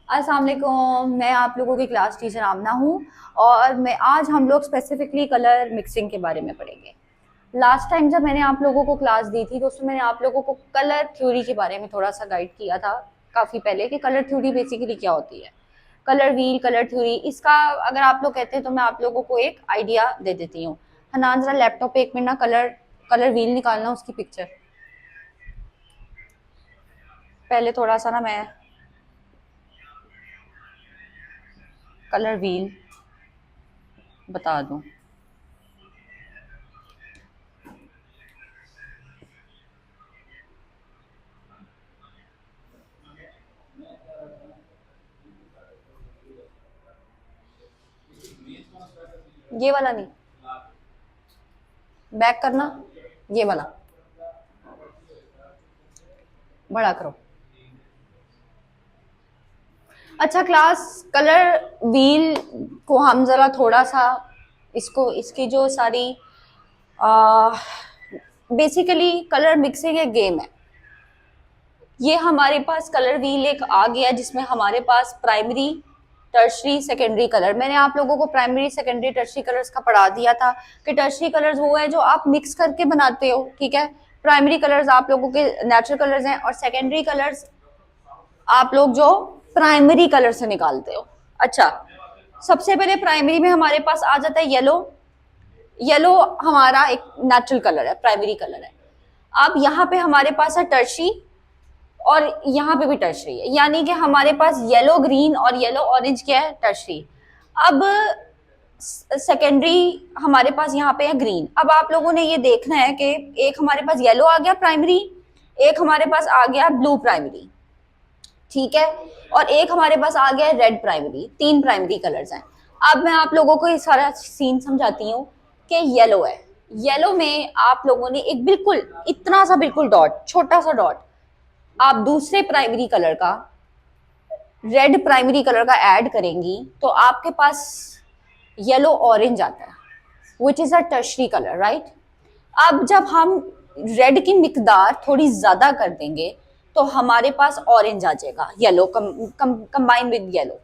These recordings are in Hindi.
अस्सलाम वालेकुम, मैं आप लोगों की क्लास टीचर आमना हूँ और मैं आज हम लोग स्पेसिफिकली कलर मिक्सिंग के बारे में पढ़ेंगे। लास्ट टाइम जब मैंने आप लोगों को क्लास दी थी तो उसमें मैंने आप लोगों को कलर थ्योरी के बारे में थोड़ा सा गाइड किया था काफ़ी पहले कि कलर थ्योरी बेसिकली क्या होती है। कलर व्हील, कलर थ्योरी, इसका अगर आप लोग कहते हैं तो मैं आप लोगों को एक आइडिया दे देती हूँ। हनान ज़रा लैपटॉप पे 1 मिनट ना कलर कलर व्हील निकालना, उसकी पिक्चर पहले थोड़ा सा ना मैं कलर व्हील बता दूँ। ये वाला नहीं, बैक करना, ये वाला बड़ा करो। अच्छा क्लास, कलर व्हील को हम ज़रा थोड़ा सा इसको इसकी जो सारी बेसिकली कलर मिक्सिंग एक गेम है। ये हमारे पास कलर व्हील एक आ गया जिसमें हमारे पास प्राइमरी, टर्शरी, सेकेंडरी कलर। मैंने आप लोगों को प्राइमरी, सेकेंडरी, टर्शरी कलर्स का पढ़ा दिया था कि टर्शरी कलर्स वो है जो आप मिक्स करके बनाते हो, ठीक है। प्राइमरी कलर्स आप लोगों के नेचुरल कलर्स हैं और सेकेंडरी कलर्स आप लोग जो प्राइमरी कलर से निकालते हो। अच्छा, सबसे पहले प्राइमरी में हमारे पास आ जाता है येलो। येलो हमारा एक नेचुरल कलर है, प्राइमरी कलर है। अब यहाँ पे हमारे पास है टर्शी और यहाँ पे भी टर्शरी है, यानी कि हमारे पास येलो ग्रीन और येलो ऑरेंज क्या है, टर्शरी। अब सेकेंडरी हमारे पास यहाँ पे है ग्रीन। अब आप लोगों ने ये देखना है कि एक हमारे पास येलो आ गया प्राइमरी, एक हमारे पास आ गया ब्लू प्राइमरी, ठीक है, और एक हमारे पास आ गया रेड प्राइमरी। 3 प्राइमरी कलर्स हैं। अब मैं आप लोगों को ये सारा सीन समझाती हूँ कि येलो है। येलो में आप लोगों ने एक बिल्कुल इतना सा बिल्कुल डॉट, छोटा सा डॉट आप दूसरे प्राइमरी कलर का, रेड प्राइमरी कलर का ऐड करेंगी तो आपके पास येलो ऑरेंज आता है, which is a tertiary colour, right. अब जब हम रेड की मिकदार थोड़ी ज्यादा कर देंगे तो हमारे पास ऑरेंज आ जाएगा, येलो कंबाइन विद येलो।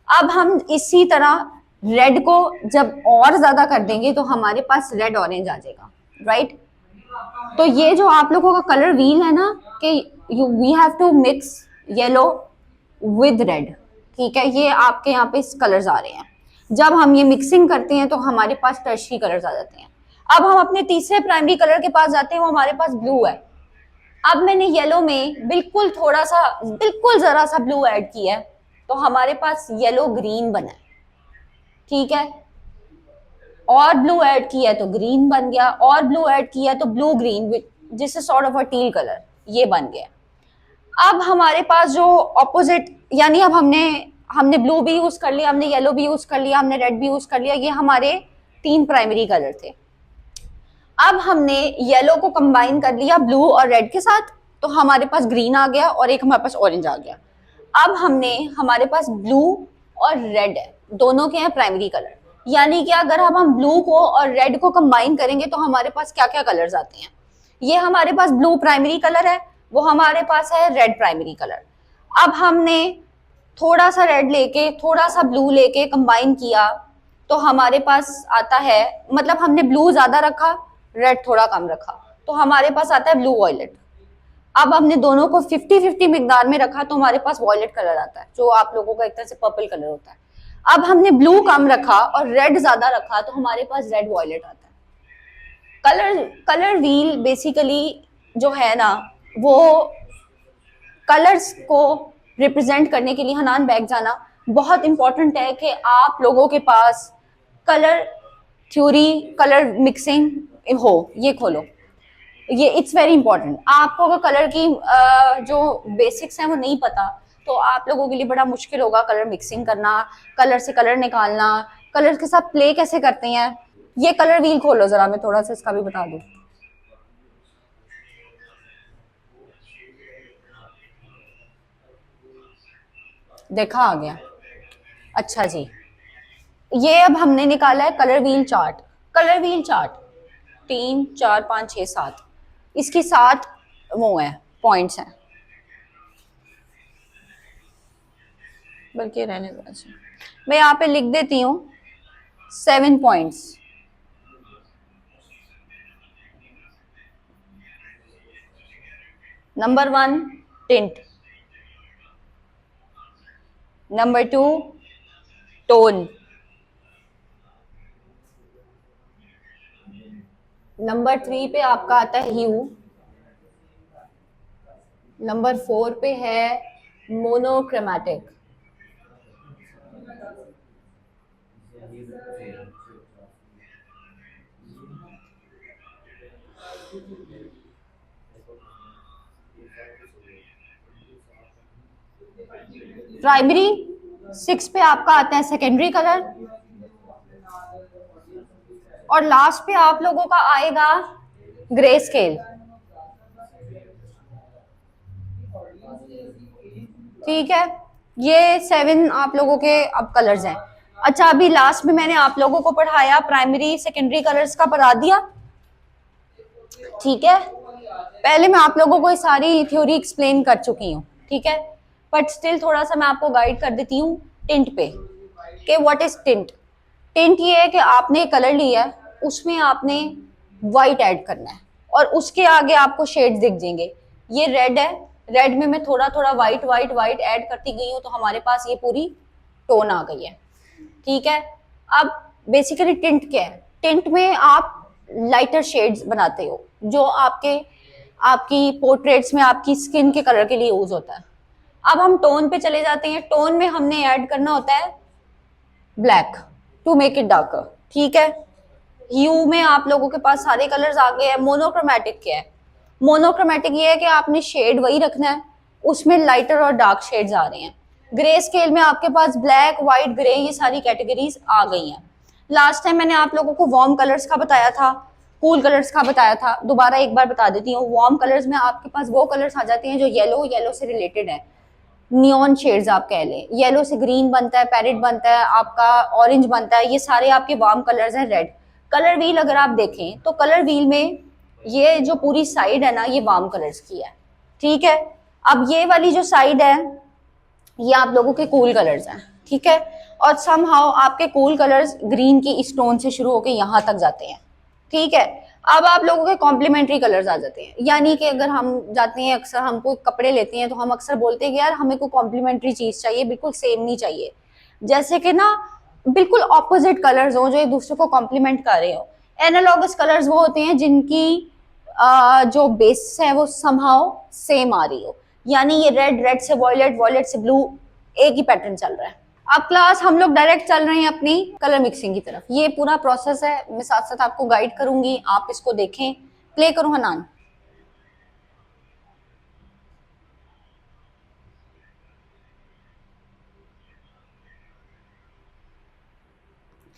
अब हम इसी तरह रेड को जब और ज्यादा कर देंगे तो हमारे पास रेड ऑरेंज आ जाएगा, राइट। तो ये जो आप लोगों का कलर व्हील है ना कि you we have to mix yellow with red, ठीक है। ये आपके यहाँ पे कलर्स आ रहे हैं। जब हम ये मिक्सिंग करते हैं तो हमारे पास टर्शरी कलर्स आ जाते हैं। अब हम अपने तीसरे प्राइमरी कलर के पास जाते हैं, वो हमारे पास ब्लू है। अब मैंने येलो में बिल्कुल थोड़ा सा, बिल्कुल जरा सा ब्लू ऐड किया है तो हमारे पास येलो ग्रीन बना है, ठीक है। और ब्लू ऐड किया तो ग्रीन बन गया, और ब्लू ऐड किया तो ब्लू ग्रीन, जिस sort of a teal colour, ये बन गया। अब हमारे पास जो ऑपोजिट, यानी अब हमने हमने ब्लू भी यूज कर लिया, हमने येलो भी यूज कर लिया, हमने रेड भी यूज कर लिया, ये हमारे 3 प्राइमरी कलर थे। अब हमने येलो को कंबाइन कर लिया ब्लू और रेड के साथ तो हमारे पास ग्रीन आ गया और एक हमारे पास ऑरेंज आ गया। अब हमारे पास ब्लू और रेड है, दोनों के हैं प्राइमरी कलर। यानी कि अगर हम ब्लू को और रेड को कंबाइन करेंगे तो हमारे पास क्या क्या कलर्स आते हैं। ये हमारे पास ब्लू प्राइमरी कलर है, वो हमारे पास है रेड प्राइमरी कलर। अब हमने थोड़ा सा रेड लेके थोड़ा सा ब्लू लेके कंबाइन किया तो हमारे पास आता है, मतलब हमने ब्लू ज्यादा रखा, रेड थोड़ा कम रखा, तो हमारे पास आता है ब्लू वॉयलेट। अब हमने दोनों को 50-50 मिकदार में रखा तो हमारे पास वॉयलेट कलर आता है, जो आप लोगों का एक तरह से पर्पल कलर होता है। अब हमने ब्लू कम रखा और रेड ज्यादा रखा तो हमारे पास रेड वॉयलेट आता है। कलर कलर व्हील बेसिकली जो है ना, वो कलर्स को रिप्रेजेंट करने के लिए, हनान बैग जाना, बहुत इंपॉर्टेंट है कि आप लोगों के पास कलर थ्योरी, कलर मिक्सिंग हो, ये खोलो। ये इट्स वेरी इंपॉर्टेंट। आपको अगर कलर की जो बेसिक्स हैं वो नहीं पता तो आप लोगों के लिए बड़ा मुश्किल होगा कलर मिक्सिंग करना, कलर से कलर निकालना, कलर के साथ प्ले कैसे करते हैं। ये कलर व्हील खोलो जरा, मैं थोड़ा सा इसका भी बता दूं। देखा आ गया, अच्छा जी। ये अब हमने निकाला है colour wheel chart. Colour wheel chart 3 4 5 6 7, इसकी 7 वो है पॉइंट्स हैं। बल्कि रहने दो ऐसे। मैं यहाँ पे लिख देती हूँ 7 points. Number 1 tint, number 2 tone, number 3 पे आपका आता है ह्यू, नंबर 4 पे है मोनोक्रोमैटिक, प्राइमरी 6 पे आपका आता है सेकेंडरी कलर, और लास्ट पे आप लोगों का आएगा ग्रे स्केल। ठीक है, ये 7 आप लोगों के अब कलर्स हैं। अच्छा, अभी लास्ट में मैंने आप लोगों को पढ़ाया प्राइमरी सेकेंडरी कलर्स का पढ़ा दिया। ठीक है, पहले मैं आप लोगों को सारी थ्योरी एक्सप्लेन कर चुकी हूँ। ठीक है, बट स्टिल थोड़ा सा मैं आपको गाइड कर देती हूँ टिंट पे कि व्हाट इज टिंट। टिंट ये है कि आपने कलर लिया है, उसमें आपने वाइट ऐड करना है और उसके आगे आपको शेड्स दिख जाएंगे। ये रेड है, रेड में मैं थोड़ा थोड़ा वाइट वाइट वाइट ऐड करती गई हूँ तो हमारे पास ये पूरी टोन आ गई है। ठीक है, अब बेसिकली टिंट क्या है? टिंट में आप लाइटर शेड्स बनाते हो जो आपके आपकी पोर्ट्रेट्स में आपकी स्किन के कलर के लिए यूज होता है। अब हम टोन पे चले जाते हैं। टोन में हमने ऐड करना होता है black to make it darker. ठीक है, ह्यू में आप लोगों के पास सारे कलर्स आ गए हैं। मोनोक्रोमैटिक क्या है? मोनोक्रोमैटिक ये है कि आपने शेड वही रखना है, उसमें लाइटर और डार्क शेड्स आ रहे हैं। ग्रे स्केल में आपके पास ब्लैक व्हाइट ग्रे ये सारी कैटेगरीज आ गई हैं। लास्ट टाइम मैंने आप लोगों को वार्म कलर्स का बताया था, कूल कलर्स का बताया था, दोबारा एक बार बता देती हूँ। वार्म कलर्स में आपके पास वो कलर्स आ जाते हैं जो येलो येलो से रिलेटेड है। नियॉन शेड्स आप कह लें, येलो से ग्रीन बनता है, पैरेट बनता है, आपका ऑरेंज बनता है, ये सारे आपके वार्म कलर्स हैं। रेड कलर व्हील अगर आप देखें तो कलर व्हील में ये जो पूरी साइड है ना ये वार्म कलर्स की है। ठीक है, अब ये वाली जो साइड है ये आप लोगों के कूल कलर्स हैं। ठीक है, और समहाउ आपके कूल कलर्स ग्रीन की इस टोन से शुरू होकर यहाँ तक जाते हैं। ठीक है, अब आप लोगों के कॉम्प्लीमेंट्री कलर्स आ जाते हैं। यानी कि अगर हम जाते हैं, अक्सर हम कोई कपड़े लेते हैं तो हम अक्सर बोलते हैं कि यार हमें कोई कॉम्प्लीमेंट्री चीज चाहिए, बिल्कुल सेम नहीं चाहिए। जैसे कि ना बिल्कुल ऑपोजिट कलर्स हो जो एक दूसरे को कॉम्प्लीमेंट कर रहे हो। एनालॉगस कलर्स वो होते हैं जिनकी जो बेस है वो समहाउ सेम आ रही हो। यानी ये रेड रेड से वॉयलेट, वॉयलेट से ब्लू, एक ही पैटर्न चल रहा है। अब क्लास हम लोग डायरेक्ट चल रहे हैं अपनी कलर मिक्सिंग की तरफ। ये पूरा प्रोसेस है, मैं साथ साथ आपको गाइड करूंगी, आप इसको देखें। प्ले करो हनान।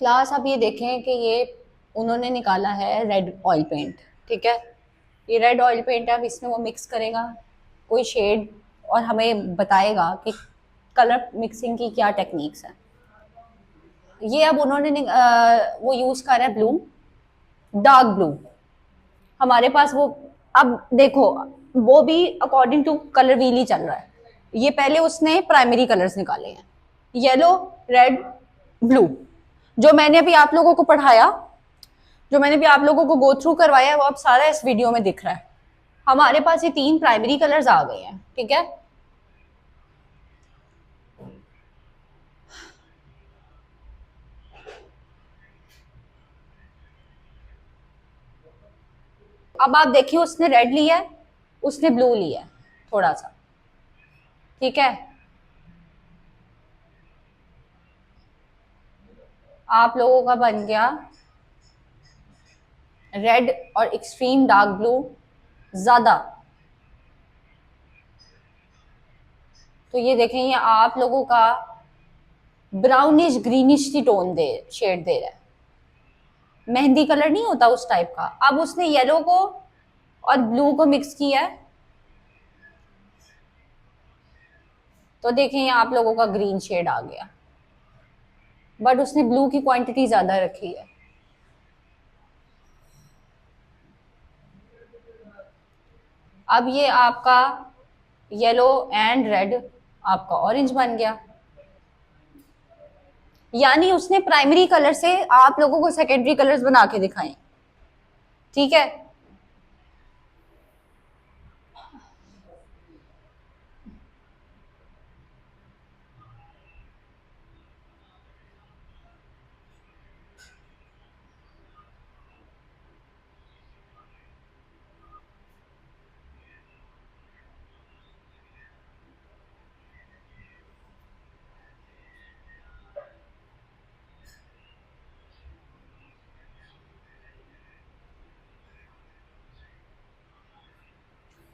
क्लास आप ये देखें कि ये उन्होंने निकाला है रेड ऑयल पेंट। ठीक है, ये रेड ऑयल पेंट है, अब इसमें वो मिक्स करेगा कोई शेड और हमें बताएगा कि कलर मिक्सिंग की क्या टेक्निक्स है। ये अब उन्होंने वो यूज कर रहा है ब्लू, डार्क ब्लू हमारे पास वो। अब देखो वो भी अकॉर्डिंग टू कलर व्हील ही चल रहा है। ये पहले उसने प्राइमरी कलर्स निकाले हैं, येलो रेड ब्लू। जो मैंने अभी आप लोगों को पढ़ाया, जो मैंने भी आप लोगों को गो थ्रू करवाया वो अब सारा इस वीडियो में दिख रहा है। हमारे पास ये 3 प्राइमरी कलर्स आ गए हैं। ठीक है, अब आप देखिए उसने रेड लिया है, उसने ब्लू लिया है थोड़ा सा। ठीक है, आप लोगों का बन गया रेड और एक्सट्रीम डार्क ब्लू ज्यादा। तो ये देखें ये आप लोगों का ब्राउनिश ग्रीनिश की टोन दे शेड दे रहा है। मेहंदी कलर नहीं होता उस टाइप का। अब उसने येलो को और ब्लू को मिक्स किया है तो देखें ये आप लोगों का ग्रीन शेड आ गया, बट उसने ब्लू की क्वांटिटी ज्यादा रखी है। अब ये आपका येलो एंड रेड आपका ऑरेंज बन गया। यानी उसने प्राइमरी कलर से आप लोगों को सेकेंडरी कलर्स बना के दिखाए, ठीक है।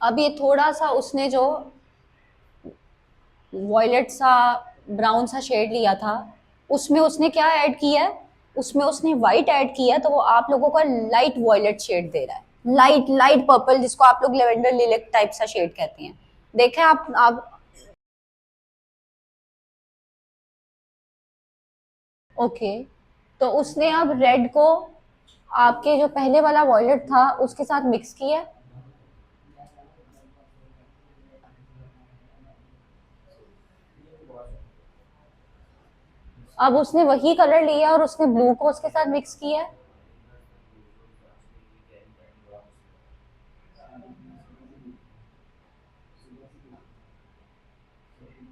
अब ये थोड़ा सा उसने जो वॉयलेट सा ब्राउन सा शेड लिया था, उसमें उसने क्या ऐड किया है, उसमें उसने वाइट ऐड किया है, तो वो आप लोगों का लाइट वॉयलेट शेड दे रहा है, लाइट लाइट पर्पल, जिसको आप लोग लेवेंडर लिलिक टाइप सा शेड कहते हैं। देखें आप ओके। तो उसने अब रेड को आपके जो पहले वाला वॉयलेट था उसके साथ मिक्स किया है। अब उसने वही कलर लिया और उसने ब्लू को उसके साथ मिक्स किया है।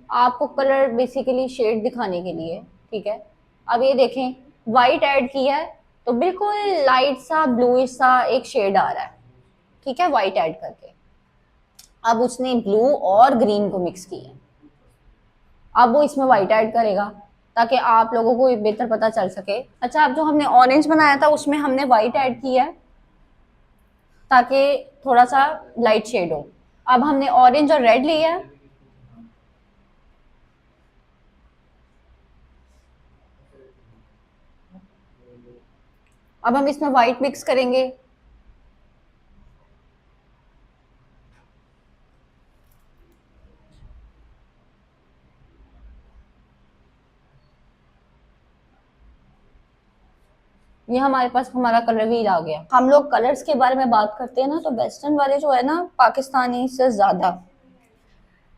आपको कलर बेसिकली शेड दिखाने के लिए, ठीक है। अब ये देखें, वाइट ऐड किया है तो बिल्कुल लाइट सा ब्लूइश सा एक शेड आ रहा है, ठीक है, वाइट ऐड करके। अब उसने ब्लू और ग्रीन को मिक्स किया, अब वो इसमें वाइट ऐड करेगा ताकि आप लोगों को बेहतर पता चल सके। अच्छा, अब जो हमने ऑरेंज बनाया था उसमें हमने वाइट ऐड किया है ताकि थोड़ा सा लाइट शेड हो। अब हमने ऑरेंज और रेड लिया है, अब हम इसमें वाइट मिक्स करेंगे। ये हमारे पास हमारा कलर व्हील आ गया। हम लोग कलर्स के बारे में बात करते हैं ना, तो वेस्टर्न वाले जो है ना, पाकिस्तानी से ज्यादा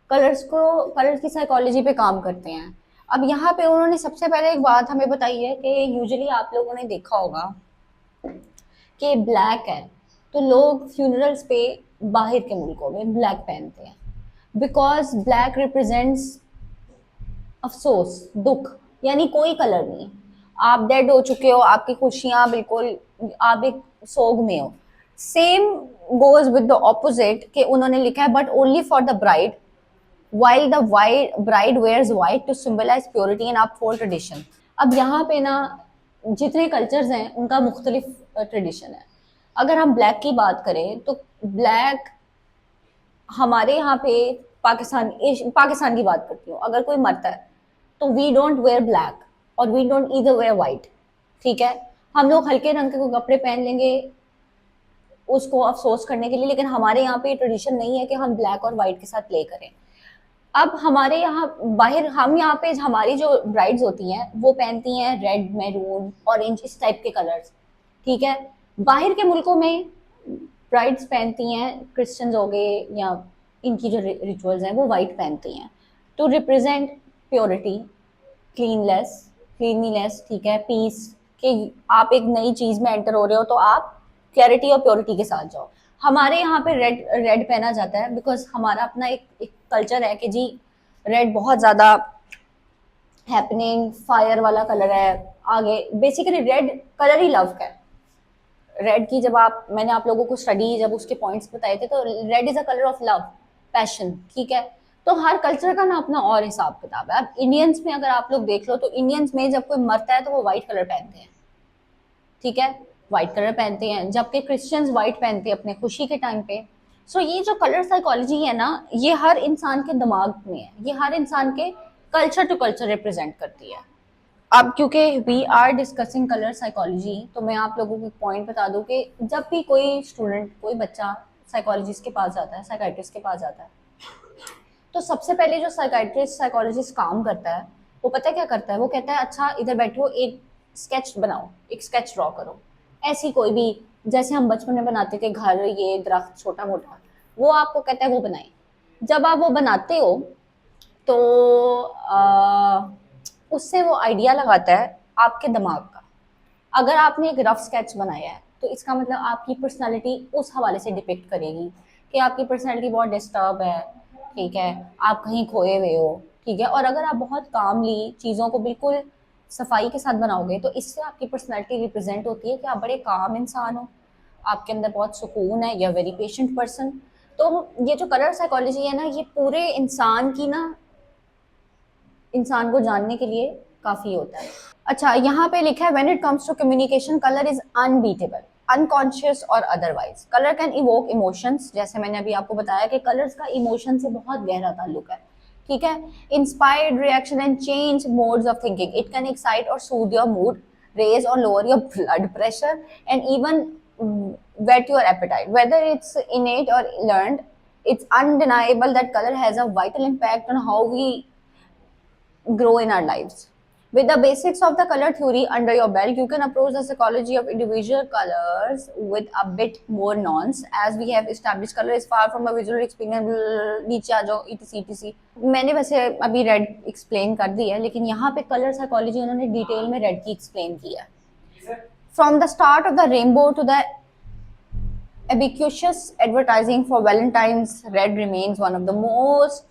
कलर्स की साइकोलॉजी पे काम करते हैं। अब यहाँ पे उन्होंने सबसे पहले एक बात हमें बताई है कि यूजुअली आप लोगों ने देखा होगा कि ब्लैक है तो लोग फ्यूनरल्स पे बाहर के मुल्कों में ब्लैक पहनते हैं, बिकॉज ब्लैक रिप्रेजेंट्स अफसोस, दुख। यानी कोई कलर नहीं, आप डेड हो चुके हो, आपकी खुशियां बिल्कुल, आप एक सोग में हो। Same goes with the opposite कि उन्होंने लिखा है but only for the bride, while the white bride wears white to symbolize purity and uphold tradition। अब यहाँ पे ना जितने कल्चर्स हैं उनका मुख्तलिफ ट्रेडिशन है। अगर हम ब्लैक की बात करें तो ब्लैक हमारे यहाँ पे पाकिस्तान की बात करती हूँ, अगर कोई मरता है तो वी डोंट वेयर ब्लैक और we don't either wear white, ठीक है। हम लोग हल्के रंग के कपड़े पहन लेंगे उसको अफसोस करने के लिए, लेकिन हमारे यहाँ पे ट्रेडिशन नहीं है कि हम ब्लैक और वाइट के साथ प्ले करें। अब हमारे यहाँ बाहर, हम यहाँ पे हमारी जो ब्राइड्स होती हैं वो पहनती हैं रेड, मैरून, ऑरेंज, इस टाइप के कलर्स, ठीक है। बाहर के मुल्कों में ब्राइड्स पहनती हैं, क्रिश्चियंस हो गए या इनकी जो रिचुअल्स हैं वो वाइट पहनती हैं टू रिप्रेजेंट प्योरिटी, क्लीनलेस क्लीनलीनेस, ठीक है, पीस, कि आप एक नई चीज में एंटर हो रहे हो तो आप क्लैरिटी और प्योरिटी के साथ जाओ। हमारे यहाँ पे रेड रेड पहना जाता है बिकॉज हमारा अपना एक कल्चर है कि जी रेड बहुत ज्यादा हैपनिंग फायर वाला कलर है। आगे बेसिकली रेड कलर ही लव का है। रेड की जब आप, मैंने आप लोगों को स्टडी जब उसके पॉइंट्स बताए थे, तो red is a colour of love, passion, ठीक है। तो हर कल्चर का ना अपना और हिसाब किताब है। अब इंडियंस में अगर आप लोग देख लो तो इंडियंस में जब कोई मरता है तो वो व्हाइट कलर पहनते हैं, ठीक है, व्हाइट कलर पहनते हैं, जबकि क्रिश्चियंस व्हाइट पहनते हैं अपने खुशी के टाइम पे। सो ये जो कलर साइकोलॉजी है ना, ये हर इंसान के दिमाग में है, ये हर इंसान के कल्चर टू कल्चर रिप्रेजेंट करती है। अब क्योंकि we are discussing colour psychology, तो मैं आप लोगों को एक पॉइंट बता दूं कि जब भी कोई स्टूडेंट, कोई बच्चा साइकोलॉजिस्ट के पास जाता है, साइकाइट्रिस्ट के पास जाता है, तो सबसे पहले जो साइकाइट्रिस्ट साइकोलॉजिस्ट काम करता है वो पता है क्या करता है, वो कहता है अच्छा इधर बैठो, एक स्केच बनाओ, एक स्केच ड्रॉ करो, ऐसी कोई भी, जैसे हम बचपन में बनाते थे घर, ये दरख्त छोटा मोटा, वो आपको कहता है वो बनाए। जब आप वो बनाते हो तो उससे वो आइडिया लगाता है आपके दिमाग का। अगर आपने एक रफ स्केच बनाया है तो इसका मतलब आपकी पर्सनालिटी उस हवाले से डिपिक्ट करेगी कि आपकी पर्सनालिटी बहुत डिस्टर्ब है, ठीक है, आप कहीं खोए हुए हो, ठीक है। और अगर आप बहुत कामली चीज़ों को बिल्कुल सफाई के साथ बनाओगे तो इससे आपकी पर्सनालिटी रिप्रेजेंट होती है कि आप बड़े काम इंसान हो, आपके अंदर बहुत सुकून है, या वेरी पेशेंट पर्सन। तो ये जो कलर साइकोलॉजी है ना, ये पूरे इंसान की ना, इंसान को जानने के लिए काफ़ी होता है। अच्छा, यहाँ पे लिखा है when it comes to communication colour is unbeatable, unconscious और otherwise. Colour can evoke emotions, जैसे मैंने अभी आपको बताया कि कलर्स का इमोशन से बहुत गहरा ताल्लुक है, ठीक है। Inspired reaction and change modes of thinking, it can excite और soothe your mood, raise or lower your blood pressure, and even whet your appetite. Whether it's innate or learned, it's undeniable that color has a vital impact on how we grow in our lives. With the basics of the color theory under your belt, you can approach the psychology of individual colors with a bit more nuance. As we have established, color is far from a visual experience. नीचे आ जाओ, etc etc। मैंने वैसे अभी रेड एक्सप्लेन कर दी है, लेकिन यहाँ पे कलर साइकोलॉजी उन्होंने डिटेल में रेड की एक्सप्लेन की है। From the start of the rainbow to the ubiquitous advertising for Valentine's, red remains one of the most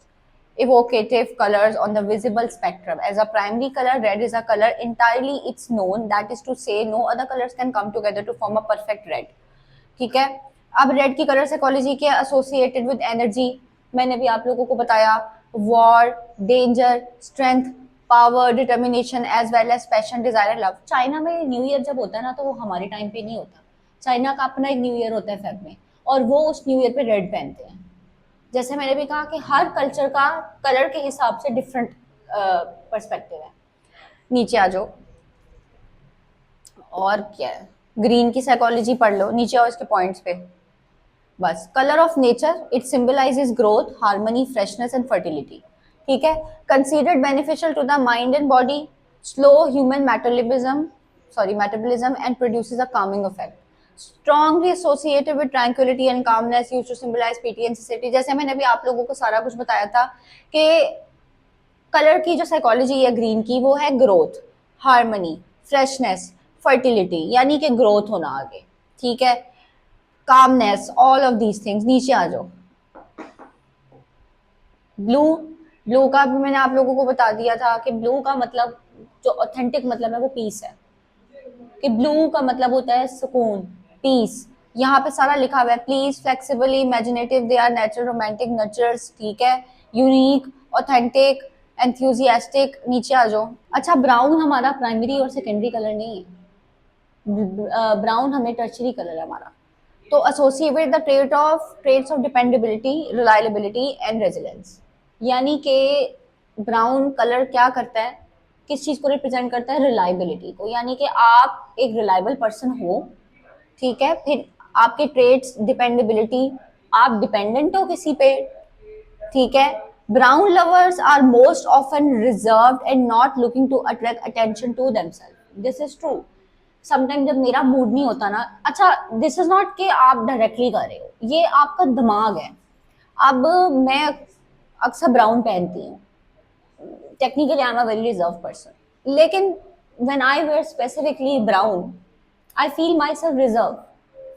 evocative colors on the visible spectrum. As a primary color, red is a color entirely its known, that is to say no other colors can come together to form a perfect red, ठीक है। अब रेड की कलर साइकोलॉजी के एसोसिएटेड विद एनर्जी, मैंने भी आप लोगों को बताया, war, danger, strength, power, determination as well as passion, desire, love. China में न्यू ईयर जब होता है ना, तो वो हमारे टाइम पे नहीं होता। चाइना का अपना एक न्यू ईयर होता है फेब में, और वो उस न्यू ईयर पे रेड पहनते हैं। जैसे मैंने भी कहा कि हर कल्चर का कलर के हिसाब से डिफरेंट पर्सपेक्टिव है। नीचे आ जाओ, और क्या है, ग्रीन की साइकोलॉजी पढ़ लो, नीचे आओ इसके पॉइंट्स पे। बस, colour of nature, it symbolises growth, harmony, freshness and fertility, ठीक है। Considered beneficial to the mind and body, slow human metabolism and produces a calming effect, strongly associated with tranquility and calmness, used to symbolize pity and sincerity। जैसे मैंने भी आप लोगों को सारा कुछ बताया था कि कलर की जो साइकोलॉजी है ग्रीन की, वो है ग्रोथ, हार्मनी, फ्रेशनेस, फर्टिलिटी, यानी कि ग्रोथ होना आगे, ठीक है, calmness, all of these things. नीचे आ जाओ, ब्लू, ब्लू का भी मैंने आप लोगों को बता दिया था कि ब्लू का मतलब, जो ऑथेंटिक मतलब है, वो पीस है, कि ब्लू का मतलब होता है सुकून, पीस। यहाँ पे सारा लिखा हुआ है, please, flexibly, imaginative, they are natural, romantic, nurtures, ठीक है, यूनिक, ऑथेंटिक, एंथुजियास्टिक। नीचे आ जाओ। अच्छा, ब्राउन हमारा प्राइमरी और सेकेंडरी कलर नहीं है, ब्राउन हमें टर्शरी कलर है हमारा। तो associated the traits of dependability, reliability and resilience, यानी कि ब्राउन कलर क्या करता है, किस चीज़ को रिप्रेजेंट करता है, रिलायबिलिटी को, यानी कि आप एक रिलायबल पर्सन हो, ठीक है। फिर आपके ट्रेड्स, डिपेंडेबिलिटी, आप डिपेंडेंट हो किसी पे, ठीक है। Brown lovers are most often reserved and not looking to attract attention to themselves, this is true. Sometime जब मेरा मूड नहीं होता ना, अच्छा, दिस इज नॉट कि आप डायरेक्टली कर रहे हो, ये आपका दिमाग है। अब मैं अक्सर ब्राउन पहनती हूँ, technically I am a very reserve person, लेकिन when I wear specifically brown, I feel myself reserve.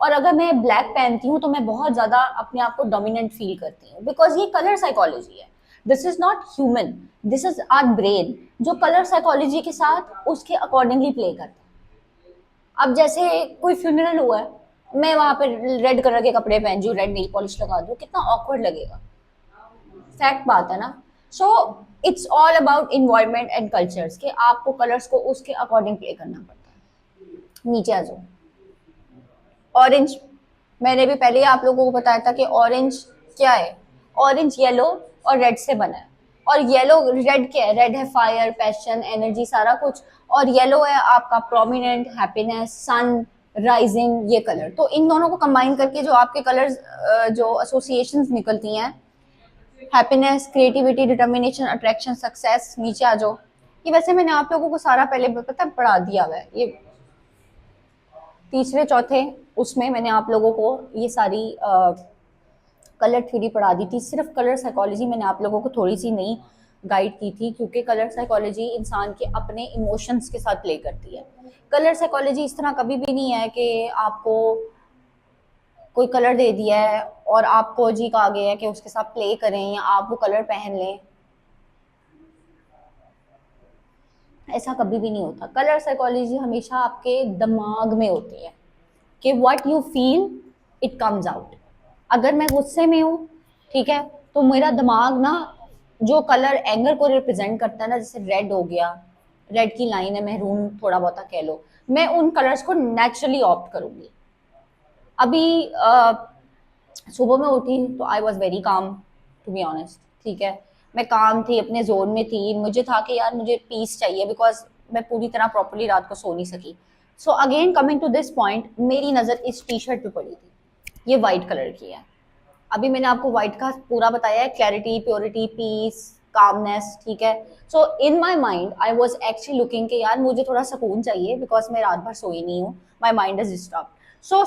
और अगर मैं ब्लैक पहनती हूँ तो मैं बहुत ज्यादा अपने आप को डोमिनेंट फील करती हूँ, बिकॉज ये कलर साइकोलॉजी है, this is not human, this is our brain जो कलर साइकोलॉजी के साथ उसके अकॉर्डिंगली प्ले करता है। अब जैसे कोई फ्यूनरल हुआ है, मैं वहां पे रेड कलर के कपड़े पहन जू, रेड नेल पॉलिश लगा दूँ, कितना ऑकवर्ड लगेगा, फैक्ट बात है ना। So it's all about environment and cultures, कि आपको कलर्स को उसके अकॉर्डिंग प्ले करना पड़ता है। नीचे आ जाओ, ऑरेंज, मैंने भी पहले ही आप लोगों को बताया था कि ऑरेंज क्या है, ऑरेंज येलो और रेड से बना है। और येलो, रेड क्या है, रेड है फायर, पैशन, एनर्जी, सारा कुछ, और येलो है आपका प्रोमिनेंट, हैप्पीनेस, सन, राइजिंग, ये कलर। तो इन दोनों को कंबाइन करके जो आपके कलर्स, जो एसोसिएशंस निकलती हैं, happiness, creativity, determination, attraction, success. नीचे आ जाओ, ये वैसे मैंने आप लोगों को सारा पहले पता पढ़ा दिया हुआ है, ये तीसरे चौथे उसमें मैंने आप लोगों को ये सारी कलर थ्योरी पढ़ा दी थी। सिर्फ कलर साइकोलॉजी मैंने आप लोगों को थोड़ी सी नई गाइड की थी, क्योंकि कलर साइकोलॉजी इंसान के अपने इमोशंस के साथ प्ले करती है। कलर साइकोलॉजी इस तरह कभी भी नहीं है कि आपको कोई कलर दे दिया है और आपको जी कहा गया है कि उसके साथ प्ले करें या आप वो कलर पहन लें, ऐसा कभी भी नहीं होता। कलर साइकोलॉजी हमेशा आपके दिमाग में होती है कि what you feel it comes out. अगर मैं गुस्से में हूँ, ठीक है, तो मेरा दिमाग ना जो कलर एंगर को रिप्रेजेंट करता है ना, जैसे रेड हो गया, रेड की लाइन है, महरून थोड़ा बहुत कह लो, मैं उन कलर्स को नेचुरली ऑप्ट करूंगी। अभी सुबह में उठी तो I was very calm, to be honest, ठीक है, मैं काम थी, अपने जोन में थी, मुझे था कि यार मुझे पीस चाहिए, बिकॉज मैं पूरी तरह प्रॉपरली रात को सो नहीं सकी। So again coming to this point, मेरी नज़र इस टी शर्ट पे पड़ी थी, ये वाइट कलर की है। अभी मैंने आपको वाइट का पूरा बताया है, क्लैरिटी, प्योरिटी, पीस, कामनेस, ठीक है। So in my mind I was actually looking कि यार मुझे थोड़ा सुकून चाहिए, बिकॉज मैं रात भर सोई नहीं हूँ, my mind is disturb. So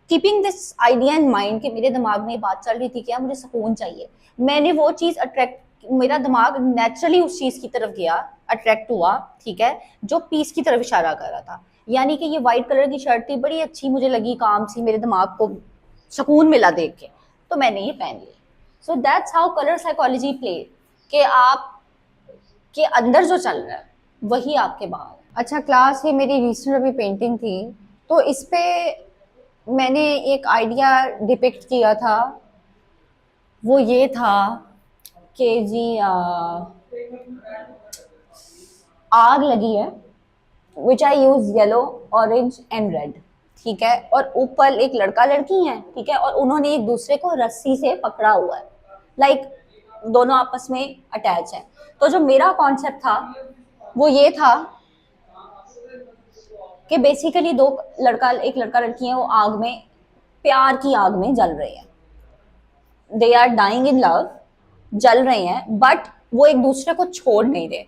keeping this idea in mind कि मेरे दिमाग में ये बात चल रही थी कि यार मुझे सुकून चाहिए, मैंने वो चीज़ अट्रैक्ट, मेरा दिमाग नेचुरली उस चीज़ की तरफ गया, अट्रैक्ट हुआ, ठीक है, जो पीस की तरफ इशारा कर रहा था। यानी कि ये वाइट कलर की शर्ट थी, बड़ी अच्छी मुझे लगी, काम सी, मेरे दिमाग को सुकून मिला देख के, तो मैंने ये पहन ली। So that's how colour psychology play, कि आप के अंदर जो चल रहा है वही आपके बाहर। अच्छा क्लास, ये मेरी रिसेंट अभी पेंटिंग थी, तो इस पे मैंने एक आइडिया डिपिक्ट किया था, वो ये था कि जी आग लगी है, which I use yellow, orange and red, ठीक है, और ऊपर एक लड़का लड़की है, ठीक है, और उन्होंने एक दूसरे को रस्सी से पकड़ा हुआ है, लाइक दोनों आपस में अटैच है। तो जो मेरा कॉन्सेप्ट था वो ये था कि बेसिकली एक लड़का लड़की है, वो आग में, प्यार की आग में जल रहे हैं, they are dying in love, जल रहे हैं, बट वो एक दूसरे को छोड़ नहीं रहे।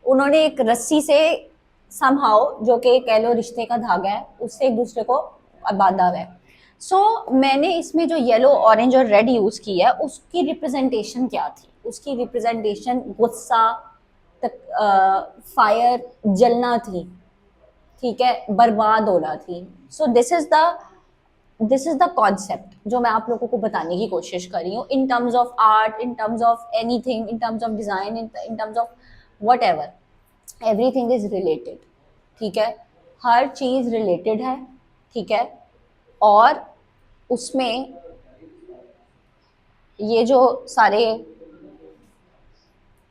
उन्होंने एक रस्सी से समहाउ, जो कि कह लो रिश्ते का धागा है, उससे एक दूसरे को बांधा हुआ है। सो मैंने इसमें जो येलो, ऑरेंज और रेड यूज किया है, उसकी रिप्रेजेंटेशन क्या थी? उसकी रिप्रेजेंटेशन गुस्सा, फायर, जलना थी, ठीक है, बर्बाद होना थी। So this is the concept जो मैं आप लोगों को बताने की कोशिश कर रही हूँ, in terms of art, in terms of anything, in terms of design, in terms of what ever, everything is related, ठीक है, हर चीज रिलेटेड है, ठीक है। और उसमें ये जो सारे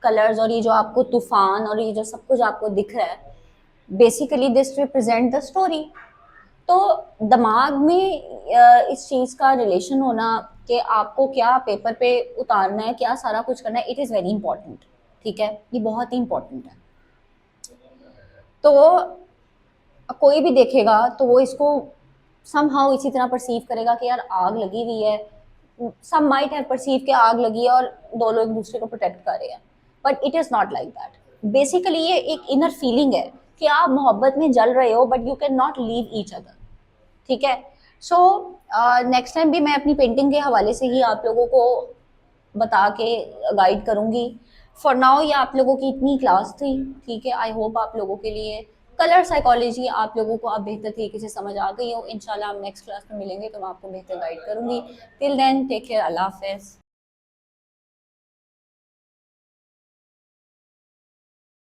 कलर्स और ये जो आपको तूफान और ये जो सब कुछ आपको दिख रहा है, basically this represent the story. तो दिमाग में इस चीज़ का रिलेशन होना कि आपको क्या पेपर पे उतारना है, क्या सारा कुछ करना है, इट इज़ वेरी इंपॉर्टेंट, ठीक है, ये बहुत ही इंपॉर्टेंट है। तो कोई भी देखेगा तो वो इसको समहाउ इसी तरह परसीव करेगा कि यार आग लगी हुई है, सम माइट हैव परसीव कि आग लगी है और दो लोग एक दूसरे को प्रोटेक्ट कर रहे हैं, but it is not like that. Basically ये एक इनर फीलिंग है कि आप मोहब्बत में जल रहे हो, but you can not leave each other, ठीक है। सो नेक्स्ट टाइम भी मैं अपनी पेंटिंग के हवाले से ही आप लोगों को बता के गाइड करूंगी। फॉर नाउ ये आप लोगों की इतनी क्लास थी, ठीक है, आई होप आप लोगों के लिए कलर साइकोलॉजी आप लोगों को अब बेहतर तरीके से समझ आ गई हो। इंशाल्लाह हम नेक्स्ट क्लास में मिलेंगे तो मैं आपको बेहतर गाइड करूंगी। टिल देन टेक केयर, अल्लाह हाफिज़।